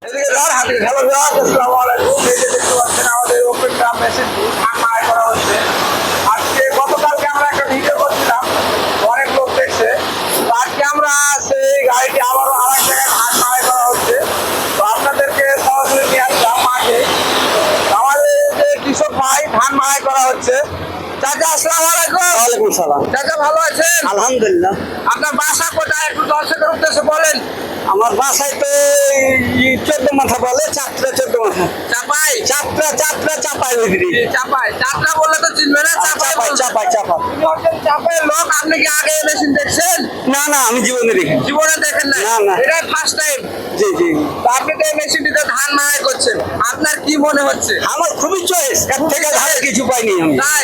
এদিকে ধর হাতে হ্যালো ভিউয়ার্স, আসসালামু আলাইকুম। এই যে দেখতে পাচ্ছেন আমাদের ওপেন ড্রাম মেশিনটি ধান মাড়াই করা হচ্ছে। আজকে গতকালকে আমরা একটা ভিডিও করছিলাম, অনেক লোক দেখছে। তো আজকে আমরা সেই গাড়িটি আবারও আরেক জায়গায় ধান মাড়াই করা হচ্ছে। তো আপনাদেরকে সরাসরি নিয়ে আসলাম মাঠে। আমাদের যে কৃষক ভাই ধান মাড়াই করা হচ্ছে। চাচা আসসালামু আলাইকুম। ওয়ালাইকুম সালাম। চাচা ভালো আছেন? আলহামদুলিল্লাহ। আপনার বাসা কোথায় একটু দর্শকের উদ্দেশ্যে বলেন। আমার বাসায় তো 14 মাথা বলে, চাপড়া 14 মাথা। চাপাই চাপাই বিক্রি। চাপাই যাত্রা বললে তো চিনবে না। চাপাই চাপাই। তুমি হচ্ছেন চাপাই লোক। আপনি কি আগে মেশিন দেখছেন? না আমি জীবনে দেখি। জীবনে দেখেন না? না। এটা ফার্স্ট টাইম। জি। তো আপনি তো এই মেশিনটিতে ধান মাড়াই করছেন, আপনার কি মনে হচ্ছে? আমার খুবই চয়েস, এর থেকে ভালো কিছু পাইনি আমি। তাই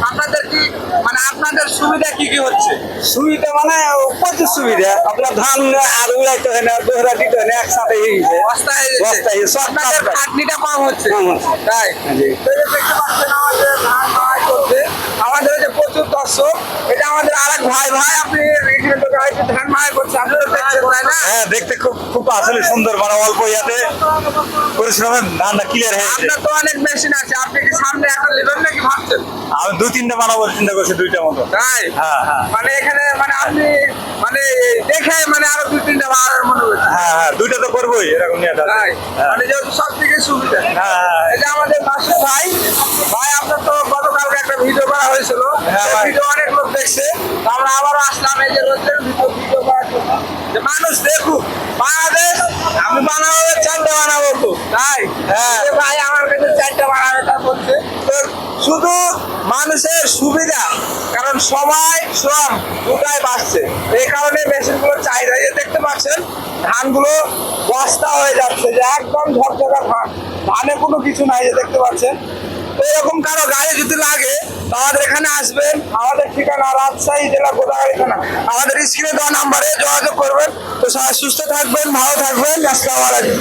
আপনাদের কি মানে আপনাদের সুবিধা কি কি হচ্ছে? সুবিধা মানে প্রচুর সুবিধা। আপনার ধান আর উড়াইতে হয় না, দোহরা দিতে হয় না, একসাথে হয়ে গেছে। বস্তা হয়ে গেছে। আপনাদের খাটনিটা কম হচ্ছে। তাই জি। তো এই যে দেখতে পাচ্ছেন আমাদের ধান মাড়াই করছে। আমাদের এই যে প্রচুর দর্শক, এটা আমাদের আরেক ভাই আপনি এখানে তো গাড়িতে ধান মাড়াই করছে, আপনারা দেখছেন তাই না? হ্যাঁ, দেখতে খুব আসলে সুন্দর, মানে অল্প ইয়াতে পরিশ্রমের ধানটা ক্লিয়ার হয়ে গেছে। আপনার তো অনেক মেশিন আছে, আপনি কি সামনে একটা নেবেন নাকি ভাবছেন? আমি 2-3টা বানাবো চিন্তা করছি, 2টা মতো। তাই হ্যাঁ। মানে এখানে মানে আপনি মানে দেখে মানে আরো 2-3টা বাড়ার মনে হচ্ছে। হ্যাঁ, 2টা তো করবোই এরকম নিয়ে। তাই মানে যেহেতু সব থেকে সুবিধা। হ্যাঁ। এটা আমাদের মাসুদ ভাই আপনার তো গতকালকে একটা ভিডিও করা হয়েছিল, হ্যাঁ ভাই। ভিডিও অনেক লোক দেখছে। তো আমরা আবারও আসলাম এই যে রোজের ভিডিও করার জন্য, যে মানুষ দেখুক বাংলাদেশ। আমি বানাবো 4টা বানাবো তো। তাই এই ভাই আমার কাছে 4টা বানানোটা বলছে। তো শুধু মানুষের সুবিধা, কারণ সময় শ্রম দুটাই বাড়ছে, এই কারণে মেশিনগুলোর চাহিদা। এই যে দেখতে পাচ্ছেন ধানগুলো বস্তা হয়ে যাচ্ছে, যে একদম ঝকঝকা ধান, ধানে কোনো কিছু নাই। যে দেখতে পাচ্ছেন। তো এরকম কারো গাড়ি যদি লাগে তো আমাদের এখানে আসবেন। আমাদের ঠিকানা রাজশাহী জেলা গোদাগাড়ি থানা। আমাদের স্ক্রিনে দেওয়া নাম্বারে যোগাযোগ করবেন। তো সবাই সুস্থ থাকবেন, ভালো থাকবেন। আসসালামু আলাইকুম।